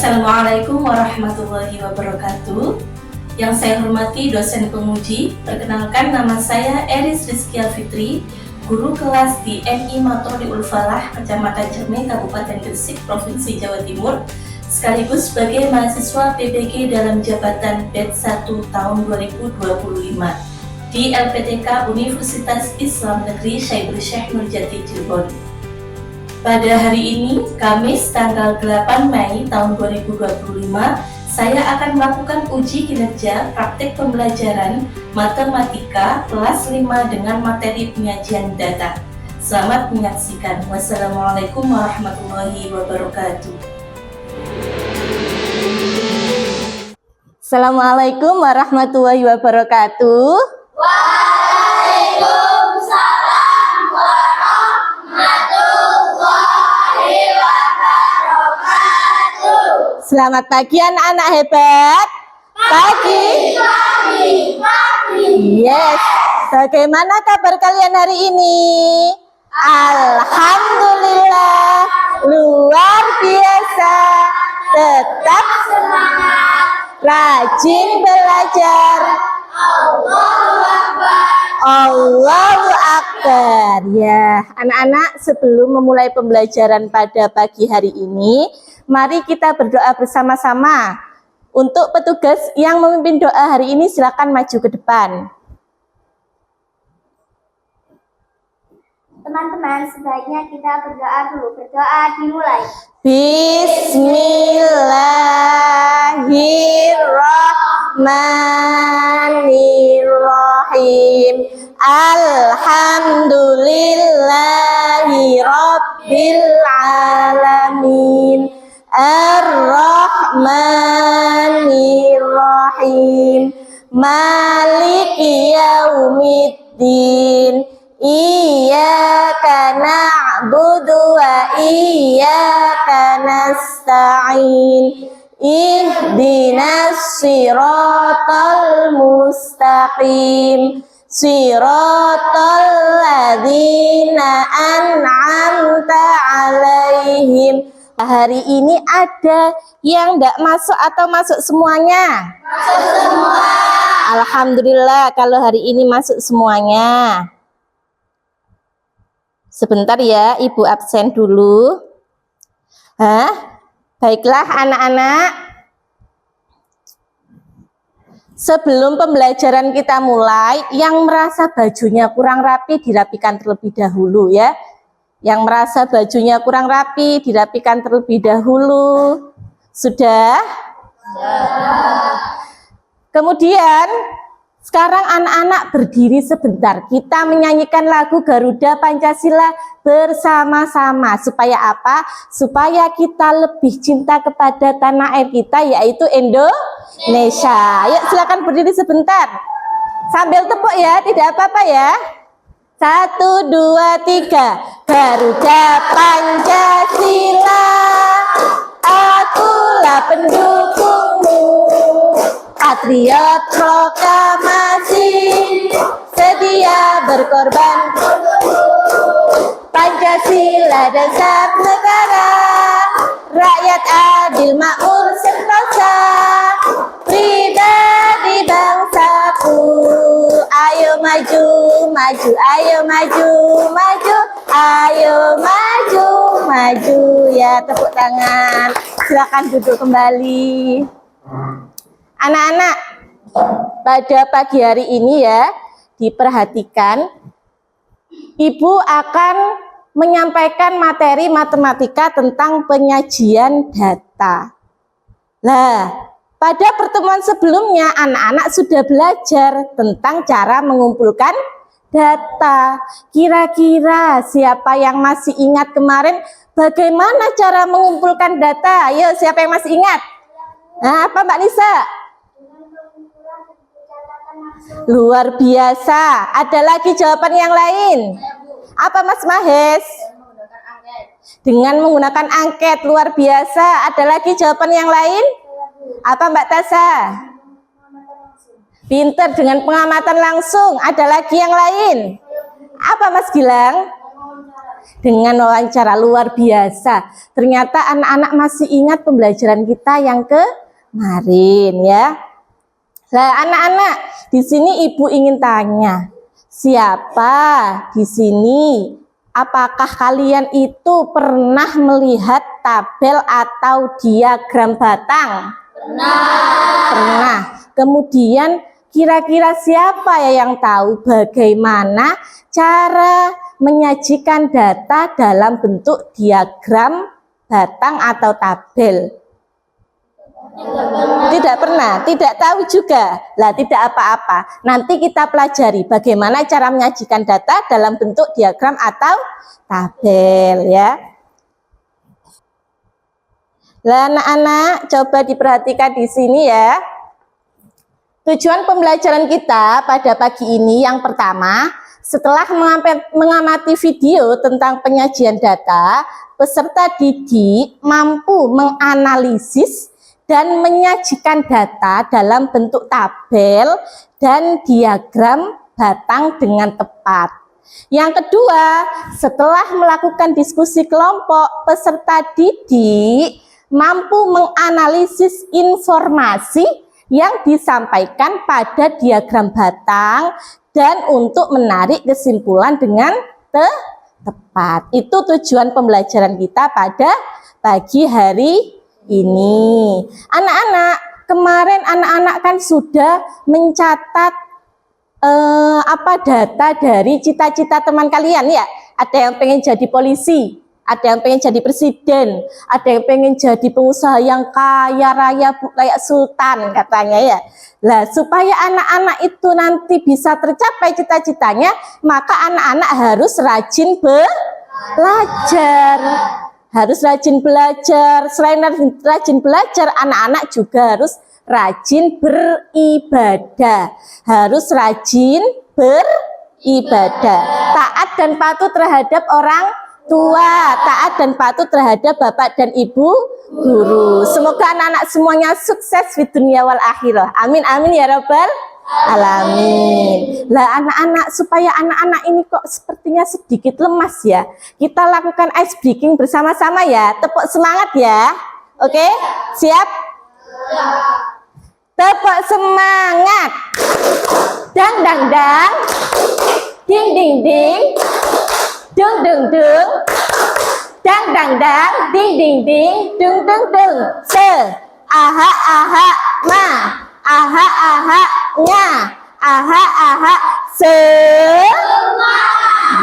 Assalamualaikum warahmatullahi wabarakatuh. Yang saya hormati dosen penguji, perkenalkan nama saya Eris Rizkia Fitri, guru kelas di MI Matroliul Falah, Kecamatan Cermin, Kabupaten Gresik, Provinsi Jawa Timur, sekaligus sebagai mahasiswa PPG dalam jabatan batch 1 tahun 2025 di LPTK Universitas Islam Negeri Syekh Nurjati Cirebon. Pada hari ini, Kamis tanggal 8 Mei tahun 2025, saya akan melakukan uji kinerja praktik pembelajaran matematika kelas 5 dengan materi penyajian data. Selamat menyaksikan. Wassalamualaikum warahmatullahi wabarakatuh. Assalamualaikum warahmatullahi wabarakatuh. Waalaikumsalam warahmatullahi wabarakatuh. Selamat pagi anak-anak hebat. Pagi. Yes. Bagaimana kabar kalian hari ini? Alhamdulillah. Luar biasa. Tetap Semangat. rajin belajar. Allahu Akbar. Ya, anak-anak, sebelum memulai pembelajaran pada pagi hari ini, mari kita berdoa bersama-sama. Untuk petugas yang memimpin doa hari ini, silakan maju ke depan. Teman-teman, sebaiknya kita berdoa dulu. Berdoa dimulai. Bismillahirrahmanirrahim. Alhamdulillahi Rabbil Alamin. Ar-Rahmanirrahim. Maliki yaumiddin. Iyyaka na'budu wa iyyaka nasta'in. Ihdinas siratal mustaqim. Siratal ladzina an'amta 'alaihim. Hari ini ada yang tidak masuk atau masuk semuanya? Masuk semua. Alhamdulillah kalau hari ini masuk semuanya. Sebentar ya, Ibu absen dulu. Baiklah anak-anak. Sebelum pembelajaran kita mulai, yang merasa bajunya kurang rapi dirapikan terlebih dahulu ya. Yang merasa bajunya kurang rapi dirapikan terlebih dahulu. Sudah? Kemudian sekarang anak-anak berdiri sebentar. Kita menyanyikan lagu Garuda Pancasila bersama-sama. Supaya apa? Supaya kita lebih cinta kepada tanah air kita, yaitu Indonesia. Yuk silakan berdiri sebentar. Sambil tepuk ya, tidak apa-apa ya. 1, 2, 3. Garuda Pancasila, akulah pendukungmu. Patriot proklamasi, sedia berkorban. Pancasila dasar negara, rakyat adil makmur sentosa, pribadi bangsaku. Ayo maju, maju, ayo maju, maju, ayo maju, maju. Ya, tepuk tangan. Silakan duduk kembali. Anak-anak, pada pagi hari ini ya, diperhatikan, Ibu akan menyampaikan materi matematika tentang penyajian data. Nah, pada pertemuan sebelumnya anak-anak sudah belajar tentang cara mengumpulkan data. Kira-kira siapa yang masih ingat kemarin bagaimana cara mengumpulkan data? Ayo, siapa yang masih ingat? Nah, apa Mbak Nisa? Luar biasa. Ada lagi jawaban yang lain? Apa Mas Mahes? Dengan menggunakan angket. Luar biasa. Ada lagi jawaban yang lain? Apa Mbak Tasa? Pinter, dengan pengamatan langsung. Ada lagi yang lain? Apa Mas Gilang? dengan wawancara luar biasa. Ternyata anak-anak masih ingat pembelajaran kita yang kemarin ya. Nah, anak-anak, di sini Ibu ingin tanya, siapa di sini? Apakah kalian itu pernah melihat tabel atau diagram batang? Pernah. Kemudian kira-kira siapa ya yang tahu bagaimana cara menyajikan data dalam bentuk diagram batang atau tabel? Tidak pernah, tidak tahu juga. Lah, tidak apa-apa. Nanti kita pelajari bagaimana cara menyajikan data dalam bentuk diagram atau tabel ya. Lah, anak-anak, coba diperhatikan di sini ya. Tujuan pembelajaran kita pada pagi ini yang pertama, setelah mengamati video tentang penyajian data, peserta didik mampu menganalisis dan menyajikan data dalam bentuk tabel dan diagram batang dengan tepat. Yang kedua, setelah melakukan diskusi kelompok, peserta didik mampu menganalisis informasi yang disampaikan pada diagram batang dan untuk menarik kesimpulan dengan tepat. Itu tujuan pembelajaran kita pada pagi hari ini. Anak-anak, kemarin anak-anak kan sudah mencatat data dari cita-cita teman kalian ya. Ada yang pengen jadi polisi, ada yang pengen jadi presiden, ada yang pengen jadi pengusaha yang kaya raya kayak sultan katanya ya. Lah, supaya anak-anak itu nanti bisa tercapai cita-citanya, maka anak-anak harus rajin belajar. Harus rajin belajar. Selain rajin belajar, anak-anak juga harus rajin beribadah. Harus rajin beribadah. Taat dan patuh terhadap orang tua. Taat dan patuh terhadap bapak dan ibu guru. Semoga anak-anak semuanya sukses di dunia wal akhirah. Amin amin ya rabbal alamin. Lah, anak-anak, supaya anak-anak ini kok sepertinya sedikit lemas ya, kita lakukan ice breaking bersama-sama ya. Tepuk semangat ya. Oke, siap? Tepuk semangat. Dang dang dang, ding ding ding, dung dung dung, dang dang dang, ding ding ding, dung dung dung. Aha aha ma, aha aha nya, aha aha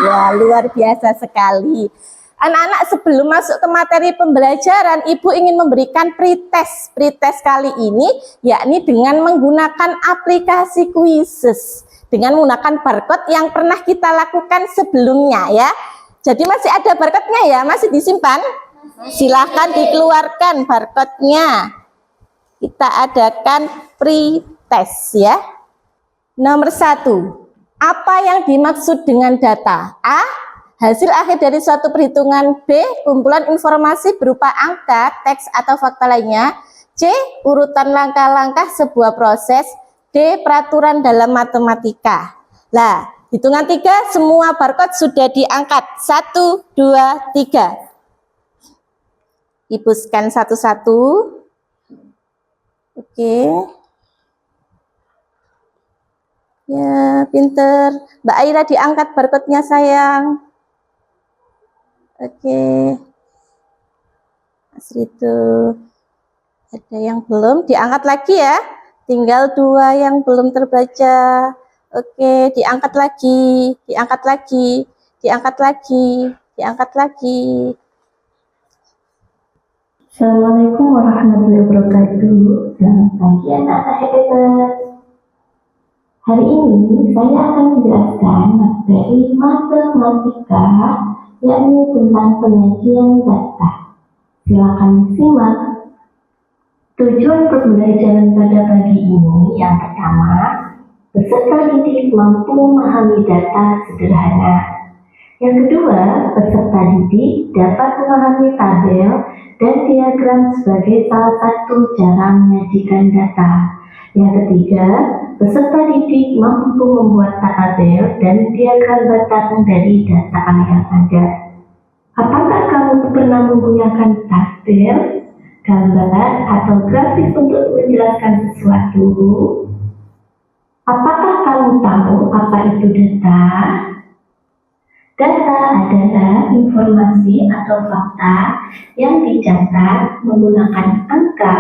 ya, luar biasa sekali. Anak-anak, sebelum masuk ke materi pembelajaran, Ibu ingin memberikan pretest. Pretest kali ini yakni dengan menggunakan aplikasi Quizzes, dengan menggunakan barcode yang pernah kita lakukan sebelumnya ya. Jadi masih ada barcode-nya ya, masih disimpan? Silahkan dikeluarkan barcode-nya. Kita adakan pretest ya. Nomor 1, apa yang dimaksud dengan data? A, hasil akhir dari suatu perhitungan. B, kumpulan informasi berupa angka, teks, atau fakta lainnya. C, urutan langkah-langkah sebuah proses. D, peraturan dalam matematika. Lah, hitungan 3, semua barcode sudah diangkat. 1, 2, 3. Ibu scan satu-satu. Oke. Ya, pinter. Mbak Aira, diangkat barcode-nya sayang. Oke. Mas Rido. Ada yang belum? Diangkat lagi ya. Tinggal 2 yang belum terbaca. Oke, diangkat lagi. Diangkat lagi. Diangkat lagi. Diangkat lagi. Assalamualaikum warahmatullahi wabarakatuh. Selamat pagi anak-anak hebat. Hari ini saya akan menjelaskan materi matematika, yakni tentang penyajian data. Silakan simak. Tujuan pembelajaran pada pagi ini yang pertama, peserta didik mampu memahami data sederhana. Yang kedua, peserta didik dapat memahami tabel dan diagram sebagai salah satu cara menyajikan data. Yang ketiga, peserta didik mampu membuat tabel dan diagram batang dari data yang ada. Apakah kamu pernah menggunakan tabel, gambar, atau grafik untuk menjelaskan sesuatu? Apakah kamu tahu apa itu data? Data adalah informasi atau fakta yang dicatat menggunakan angka,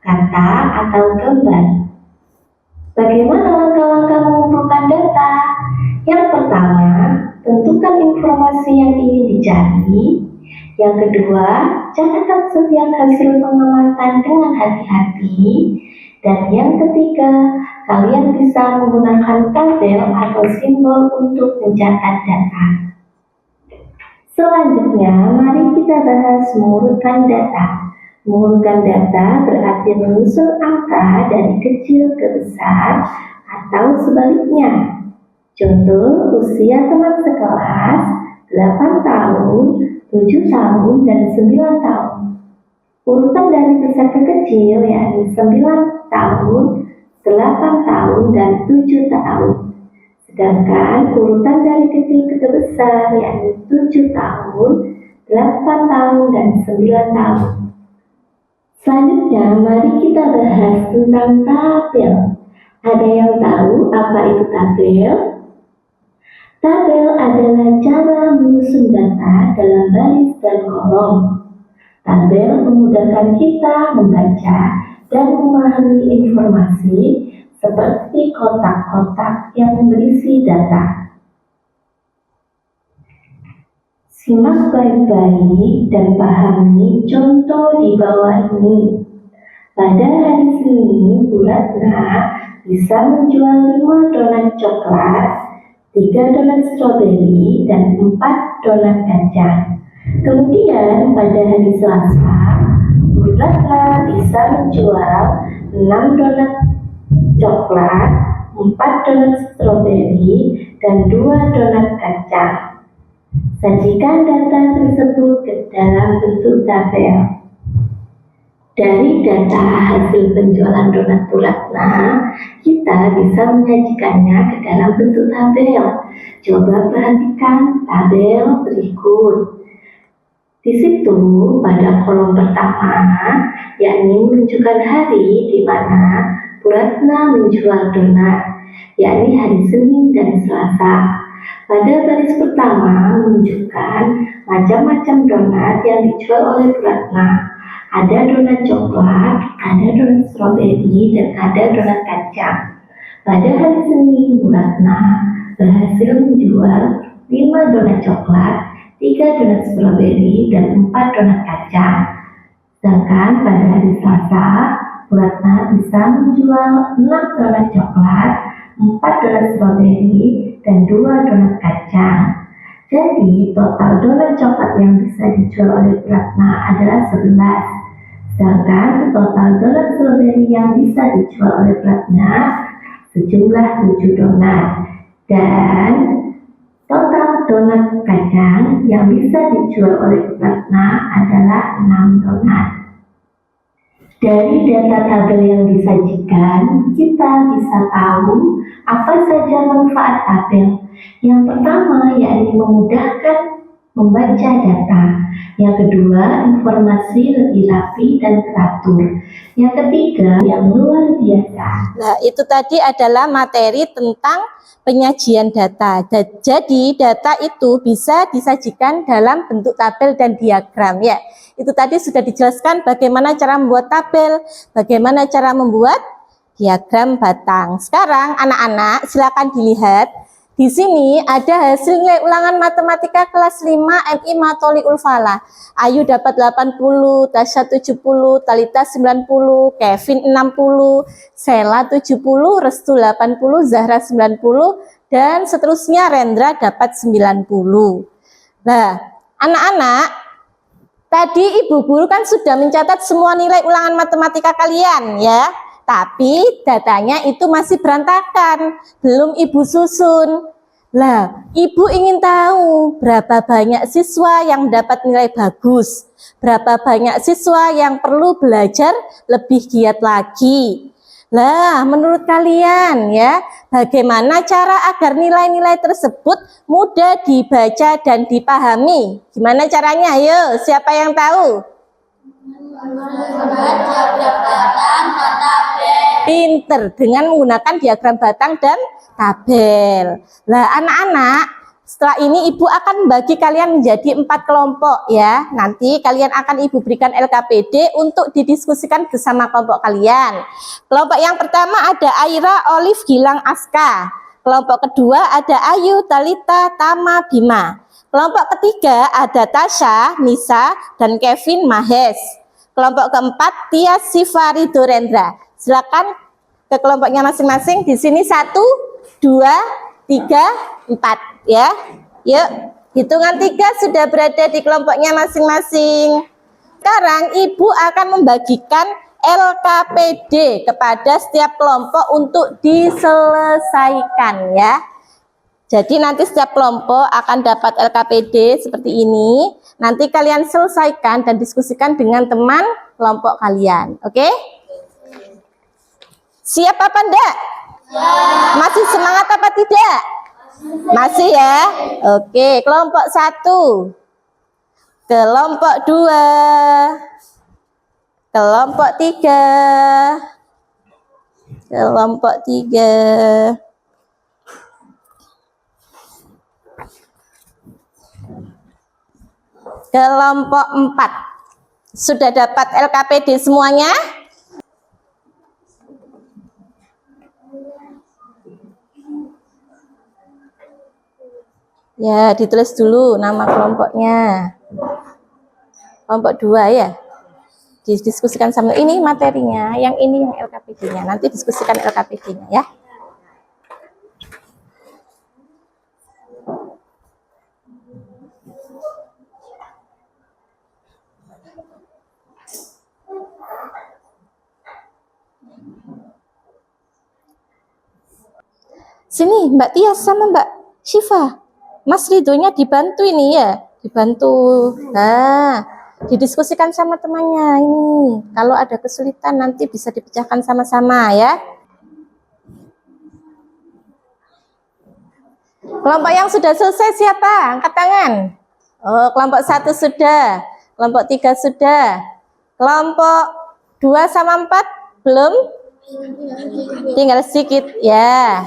kata, atau gambar. Bagaimana langkah-langkah mengumpulkan data? Yang pertama, tentukan informasi yang ingin dicari. Yang kedua, catatkan setiap hasil pengamatan dengan hati-hati. Dan yang ketiga, kalian bisa menggunakan tabel atau simbol untuk mencatat data. Selanjutnya, mari kita bahas mengurutkan data. Mengurutkan data berarti menyusun angka dari kecil ke besar atau sebaliknya. Contoh, usia teman sekelas 8 tahun, 7 tahun, dan 9 tahun. Urutan dari besar ke kecil yakni 9 tahun, 8 tahun, dan 7 tahun. Sedangkan urutan dari kecil ke besar yakni 7 tahun, 8 tahun, dan 9 tahun. Selanjutnya, mari kita bahas tentang tabel. Ada yang tahu apa itu tabel? Tabel adalah cara menyusun data dalam baris dan kolom. Tabel memudahkan kita membaca dan memahami informasi seperti kotak-kotak yang berisi data. Simak baik-baik dan pahami contoh di bawah ini. Pada hari Senin, Bu Ratna bisa menjual 5 donat coklat, 3 donat stroberi, dan 4 donat kacang. Kemudian pada hari Selasa, Bu Ratna bisa menjual 6 donat coklat, 4 donat stroberi, dan 2 donat kacang. Sajikan data tersebut ke dalam bentuk tabel. Dari data hasil penjualan donat Bu Ratna, kita bisa menyajikannya ke dalam bentuk tabel. Coba perhatikan tabel berikut. Di situ pada kolom pertama, yakni menunjukkan hari di mana Bu Ratna menjual donat, yakni hari Senin dan Selasa. Pada baris pertama menunjukkan macam-macam donat yang dijual oleh Bu Ratna. Ada donat coklat, ada donat stroberi, dan ada donat kacang. Pada hari Senin, Bu Ratna berhasil menjual 5 donat coklat, 3 donat stroberi, dan 4 donat kacang. Sedangkan pada hari Selasa, Bu Ratna bisa menjual 6 donat coklat, 4 donat stroberi, dan 2 donat kacang. Jadi total donat coklat yang bisa dijual oleh Bu Ratna adalah 11. Sedangkan total donat stroberi yang bisa dijual oleh Bu Ratna sejumlah 7 donat. Dan total donat kacang yang bisa dijual oleh Bu Ratna adalah 6 donat. Dari data tabel yang disajikan, kita bisa tahu apa saja manfaat tabel. Yang pertama, yakni memudahkan membaca data. Yang kedua, informasi lebih rapi dan teratur. Yang ketiga, yang luar biasa. Nah, itu tadi adalah materi tentang penyajian data. Jadi, data itu bisa disajikan dalam bentuk tabel dan diagram ya. Itu tadi sudah dijelaskan bagaimana cara membuat tabel, bagaimana cara membuat diagram batang. Sekarang anak-anak silakan dilihat. Di sini ada hasil nilai ulangan matematika kelas 5 MI Matoliul Falah. Ayu dapat 80, Tasya 70, Talita 90, Kevin 60, Sela 70, Restu 80, Zahra 90, dan seterusnya Rendra dapat 90. Nah, anak-anak, tadi Ibu Guru kan sudah mencatat semua nilai ulangan matematika kalian ya. Tapi datanya itu masih berantakan, belum Ibu susun. Lah, Ibu ingin tahu berapa banyak siswa yang dapat nilai bagus, berapa banyak siswa yang perlu belajar lebih giat lagi. Lah, menurut kalian ya, bagaimana cara agar nilai-nilai tersebut mudah dibaca dan dipahami? Gimana caranya? Ayo, siapa yang tahu? Pinter, dengan menggunakan diagram batang dan tabel. Lah, anak-anak, setelah ini Ibu akan membagi kalian menjadi 4 kelompok ya. Nanti kalian akan Ibu berikan LKPD untuk didiskusikan bersama kelompok kalian. Kelompok yang pertama ada Aira, Olive, Gilang, Aska. Kelompok kedua ada Ayu, Talita, Tama, Bima. Kelompok ketiga ada Tasya, Nisa, dan Kevin, Mahes. Kelompok keempat Tias, Siva, Ridho, Rendra. Silakan ke kelompoknya masing-masing. Di sini 1, 2, 3, 4 ya. Yuk, hitungan 3 sudah berada di kelompoknya masing-masing. Sekarang Ibu akan membagikan LKPD kepada setiap kelompok untuk diselesaikan ya. Jadi nanti setiap kelompok akan dapat LKPD seperti ini. Nanti kalian selesaikan dan diskusikan dengan teman kelompok kalian. Oke? Siap apa enggak? Masih semangat apa tidak? Masih ya? Oke, kelompok 1. Kelompok 2. Kelompok 3. Kelompok 3. Kelompok 4. Sudah dapat LKPD semuanya? Ya, ditulis dulu nama kelompoknya. Kelompok 2 ya. Didiskusikan sama ini materinya, yang ini yang LKPD-nya. Nanti diskusikan LKPD-nya ya. Sini Mbak Tias sama Mbak Syifa, Mas Ridhonya dibantu ini ya, dibantu. Nah, didiskusikan sama temannya ini. Kalau ada kesulitan nanti bisa dipecahkan sama-sama ya. Kelompok yang sudah selesai siapa? Angkat tangan. Oh, kelompok 1 sudah, kelompok 3 sudah, kelompok 2 sama 4 belum? Tinggal sedikit ya.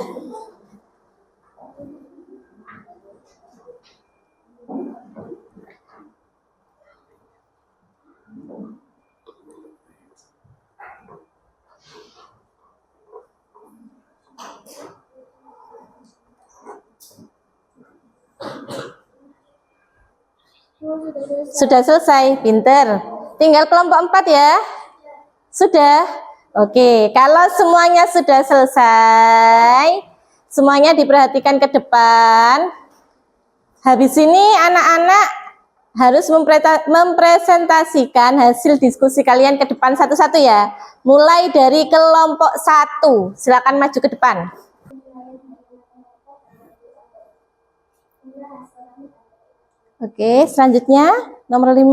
Sudah selesai, pinter. Tinggal kelompok 4 ya. Sudah? Oke, kalau semuanya sudah selesai, semuanya diperhatikan ke depan. Habis ini anak-anak harus mempresentasikan hasil diskusi kalian ke depan satu-satu ya. Mulai dari kelompok 1. Silakan maju ke depan. Oke, selanjutnya nomor 5.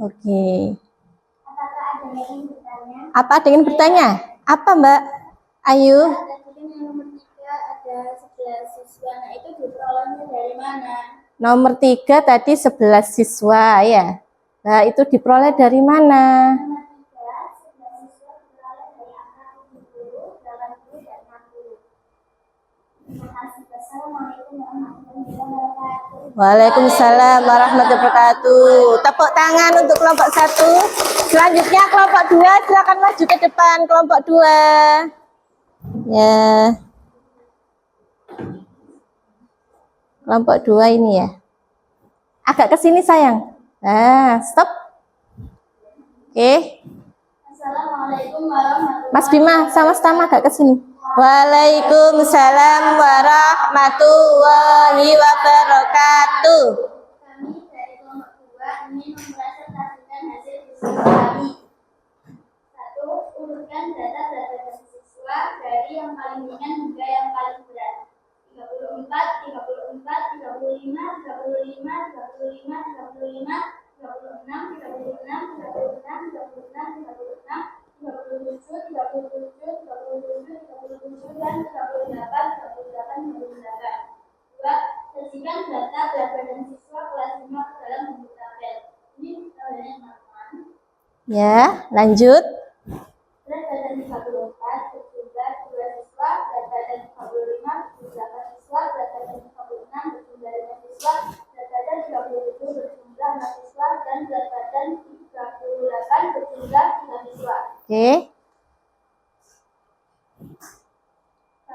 Oke. Apa ada yang bertanya? Apa Mbak Ayu? Nomor 3 tadi 11 siswa ya. Nah, itu diperoleh dari mana? Waalaikumsalam warahmatullahi wabarakatuh. Tepuk tangan untuk kelompok 1. Selanjutnya kelompok 2, silakan maju ke depan kelompok 2. Ya. Kelompok 2 ini ya. Agak ke sini sayang. Nah, stop. Oke. Assalamualaikum warahmatullahi wabarakatuh. Mas Bima sama-sama agak ke sini. Waalaikumsalam warahmatullahi wabarakatuh. Kami dari kelompok 2 ingin mempresentasikan hasil diskusi kami. 1. Urutkan data siswa ringan hingga yang paling berat. 34, 34, 35, 35, 35, 35, 36, 36, 36, 36, 36, 37, 37, 37, 37, dan 38, 38, 38. 2. Sajikan data berat badan siswa kelas 5 ke dalam bentuk tabel. Ini tabelnya teman-teman. Ya, lanjut. Berat badan 34 berjumlah 2 siswa, berat badan 35 berjumlah 8 siswa, berat badan 56 berjumlah 5 siswa, berat badan 37 berjumlah 6 siswa, dan berat badan 38 berjumlah 3 siswa. Oke.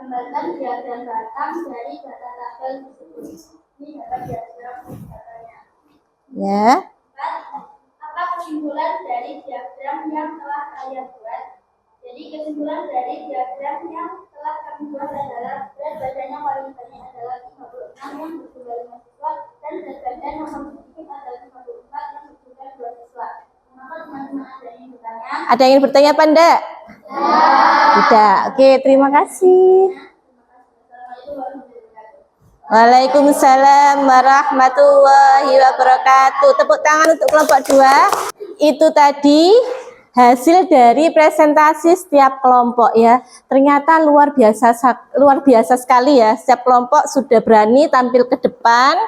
Gambarkan diagram batang dari data tabel tersebut. Ini dapat diagram datanya. Ya. 4. Apa kesimpulan dari diagram yang telah kalian buat? Jadi kesimpulan dari diagram yang telah kami buat adalah berat badan yang paling banyak adalah 36 yang berjumlah 5 siswa, dan berat badan yang paling sedikit adalah 54 yang berjumlah 2 siswa. Maka teman-teman ada yang bertanya? Ada yang bertanya apa enggak? Tidak. Oke, terima kasih. Waalaikumsalam warahmatullahi wabarakatuh. Tepuk tangan untuk kelompok 2. Itu tadi hasil dari presentasi setiap kelompok ya. Ternyata luar biasa sekali ya. Setiap kelompok sudah berani tampil ke depan.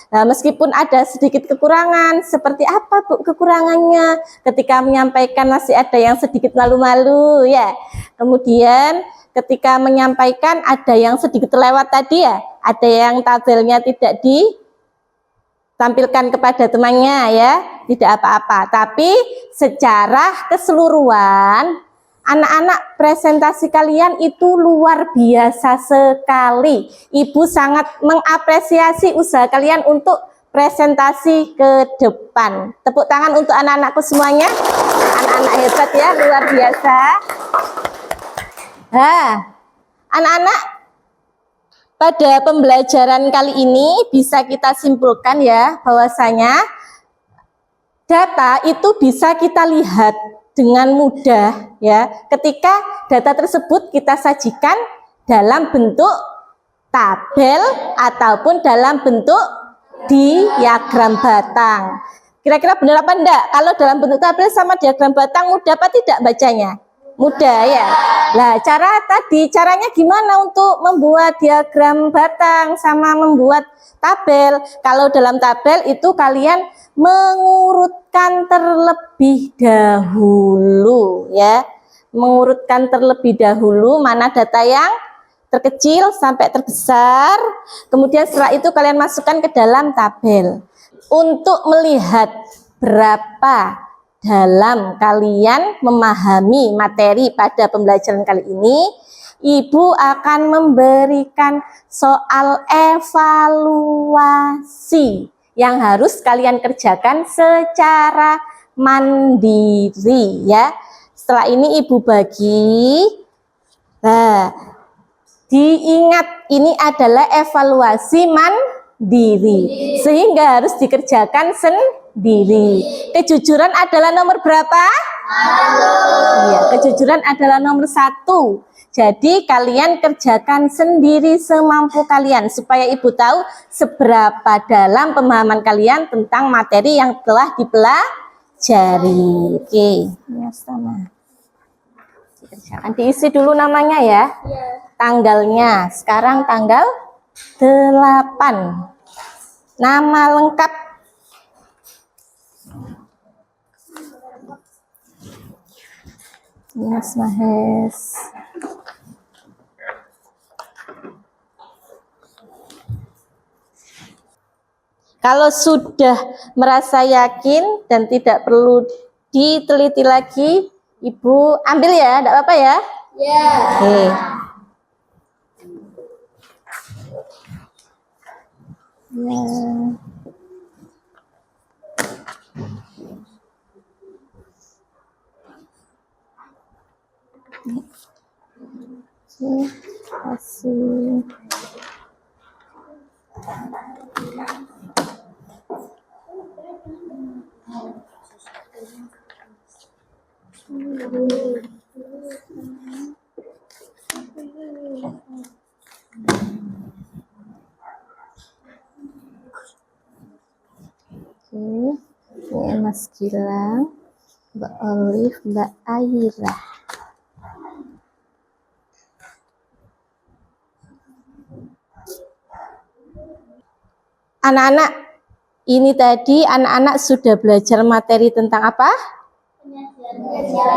Nah, meskipun ada sedikit kekurangan, seperti apa Bu kekurangannya? Ketika menyampaikan masih ada yang sedikit malu-malu ya. Kemudian ketika menyampaikan ada yang sedikit lewat tadi ya, ada yang tabelnya tidak ditampilkan kepada temannya ya, tidak apa-apa. Tapi secara keseluruhan anak-anak presentasi kalian itu luar biasa sekali. Ibu sangat mengapresiasi usaha kalian untuk presentasi ke depan. Tepuk tangan untuk anak-anakku semuanya. Anak-anak hebat ya, luar biasa. Nah, anak-anak, pada pembelajaran kali ini bisa kita simpulkan ya bahwasanya data itu bisa kita lihat dengan mudah ya ketika data tersebut kita sajikan dalam bentuk tabel ataupun dalam bentuk diagram batang. Kira-kira benar apa enggak? Kalau dalam bentuk tabel sama diagram batang mudah apa tidak bacanya? Mudah ya. Nah, caranya gimana untuk membuat diagram batang sama membuat tabel? Kalau dalam tabel itu kalian mengurutkan terlebih dahulu ya. Mengurutkan terlebih dahulu mana data yang terkecil sampai terbesar. Kemudian setelah itu kalian masukkan ke dalam tabel. Untuk melihat berapa dalam kalian memahami materi pada pembelajaran kali ini, Ibu akan memberikan soal evaluasi yang harus kalian kerjakan secara mandiri ya. Setelah ini Ibu bagi. Nah, diingat ini adalah evaluasi mandiri sehingga harus dikerjakan sendiri. Kejujuran adalah nomor berapa? 1. Iya, kejujuran adalah nomor 1. Jadi kalian kerjakan sendiri semampu kalian supaya Ibu tahu seberapa dalam pemahaman kalian tentang materi yang telah dipelajari. Oke, ya sama. Dikerjakan, diisi dulu namanya ya. Tanggalnya. Sekarang tanggal 8. Nama lengkap. Mas Mahes. Kalau sudah merasa yakin dan tidak perlu diteliti lagi, Ibu ambil ya, tidak apa-apa ya? Ya. Oke. Ya. Kasih. Gilang, Mbak Olive, Mbak Aira. Anak-anak, ini tadi anak-anak sudah belajar materi tentang apa?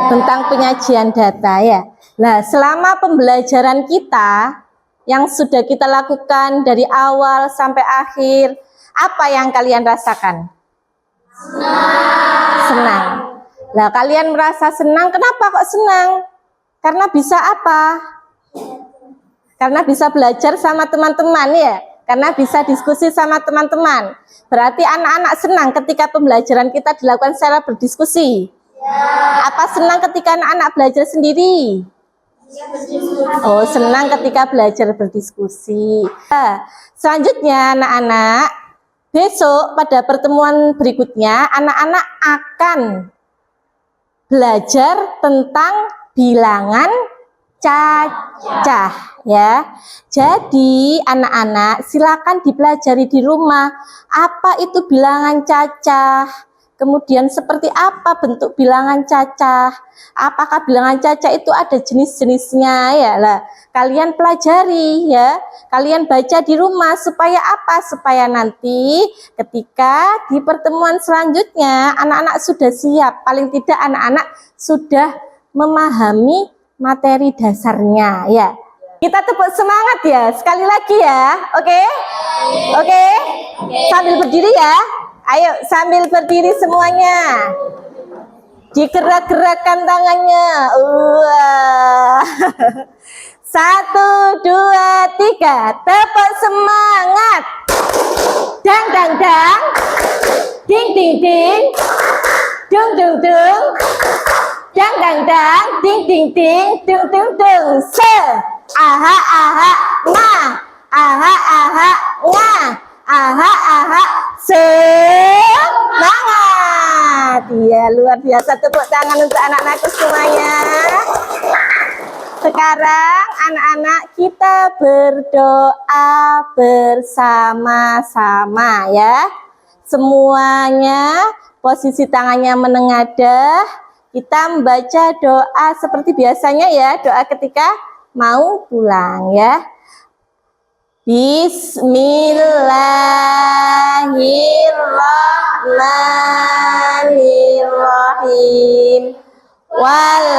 Tentang penyajian data ya. Nah, selama pembelajaran kita yang sudah kita lakukan dari awal sampai akhir, apa yang kalian rasakan? Senang. Nah, kalian merasa senang, kenapa kok senang? Karena bisa apa? Karena bisa belajar sama teman-teman ya. Karena bisa diskusi sama teman-teman. Berarti anak-anak senang ketika pembelajaran kita dilakukan secara berdiskusi. Apa senang ketika anak-anak belajar sendiri? Oh, senang ketika belajar berdiskusi. Nah, selanjutnya anak-anak, besok pada pertemuan berikutnya anak-anak akan belajar tentang bilangan cacah ya. Jadi anak-anak silakan dipelajari di rumah. Apa itu bilangan cacah? Kemudian seperti apa bentuk bilangan cacah? Apakah bilangan cacah itu ada jenis-jenisnya ya? Lah, kalian pelajari ya. Kalian baca di rumah supaya apa? Supaya nanti ketika di pertemuan selanjutnya anak-anak sudah siap. Paling tidak anak-anak sudah memahami materi dasarnya ya. Kita tepuk semangat ya. Sekali lagi ya. Oke? Oke? Sambil berdiri ya. Ayo sambil berdiri semuanya. Digerak-gerakkan tangannya. Wah. 1, 2, 3. Tepuk semangat. Dang dang dang. Ding ding ding. Dung dung dung. Dang dang dang. Ding ding ding. Dung dung dung. Se. Aha aha ma. Aha aha nga. Aha aha semangat. Iya, luar biasa, tepuk tangan untuk anak-anakku semuanya. Sekarang anak-anak kita berdoa bersama-sama ya. Semuanya posisi tangannya menengadah. Kita membaca doa seperti biasanya ya, doa ketika mau pulang ya. Bismillahirrahmanirrahim. Wal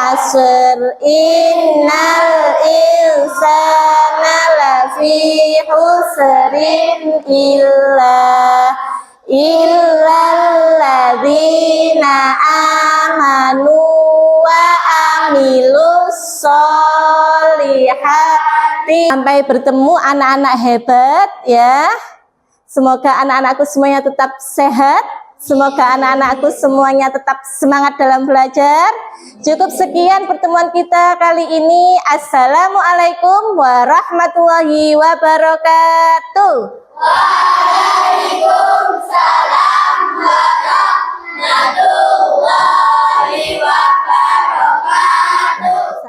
asr innal insana lafi husrin illalladzina amanu wa amilus solihati. Sampai bertemu anak-anak hebat ya. Semoga anak-anakku semuanya tetap sehat. Semoga anak-anakku semuanya tetap semangat dalam belajar. Cukup sekian pertemuan kita kali ini. Assalamualaikum warahmatullahi wabarakatuh. Waalaikumsalam warahmatullahi wabarakatuh.